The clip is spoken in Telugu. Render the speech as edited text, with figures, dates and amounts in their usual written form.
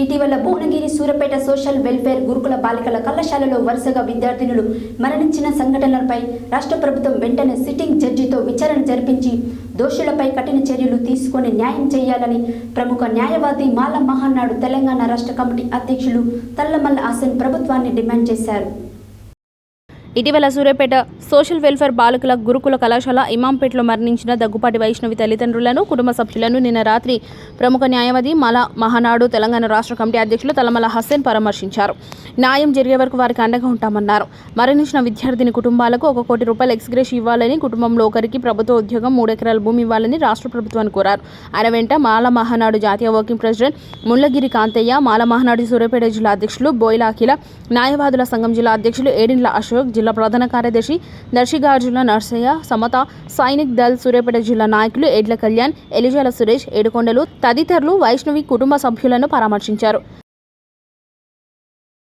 ఇటీవల భువనగిరి సూరపేట సోషల్ వెల్ఫేర్ గురుకుల బాలికల కళాశాలలో వరుసగా విద్యార్థినులు మరణించిన సంఘటనలపై రాష్ట్ర ప్రభుత్వం వెంటనే సిట్టింగ్ జడ్జితో విచారణ జరిపించి దోషులపై కఠిన చర్యలు తీసుకొని న్యాయం చేయాలని ప్రముఖ న్యాయవాది మాల మహానాడు తెలంగాణ రాష్ట్ర కమిటీ అధ్యక్షులు తల్లమల్ల హసన్ ప్రభుత్వాన్ని డిమాండ్ చేశారు. ఇటీవల సూర్యాపేట సోషల్ వెల్ఫేర్ బాలికల గురుకుల కళాశాల ఇమాంపేటలో మరణించిన దగ్గుపాటి వైష్ణవి తల్లిదండ్రులను, కుటుంబ సభ్యులను నిన్న రాత్రి ప్రముఖ న్యాయవాది మాల మహానాడు తెలంగాణ రాష్ట్ర కమిటీ అధ్యక్షులు తల్లమల్ల హసన్ పరామర్శించారు. న్యాయం జరిగే వరకు వారికి అండగా ఉంటామన్నారు. మరణించిన విద్యార్థిని కుటుంబాలకు 1 కోటి రూపాయల ఎక్స్గ్రేష్ ఇవ్వాలని, కుటుంబంలో ఒకరికి ప్రభుత్వ ఉద్యోగం, 3 ఎకరాల భూమి ఇవ్వాలని రాష్ట్ర ప్రభుత్వాన్ని కోరారు. ఆయన వెంట మాల మహానాడు జాతీయ వర్కింగ్ ప్రెసిడెంట్ ముళ్లగిరి కాంతయ్య, మాల మహానాడు సూర్యాపేట జిల్లా అధ్యక్షులు బోయిల అఖిల, న్యాయవాదుల సంఘం జిల్లా అధ్యక్షులు ఏడిండ్ల అశోక్, జిల్లా ప్రధాన కార్యదర్శి దర్శిగార్జున నర్సయ్య, సమత, సైనిక్ దళ్ సూర్యాపేట జిల్లా నాయకులు ఎడ్ల కళ్యాణ్, ఎలిజాల సురేష్, ఏడుకొండలు తదితరులు వైష్ణవి కుటుంబ సభ్యులను పరామర్శించారు.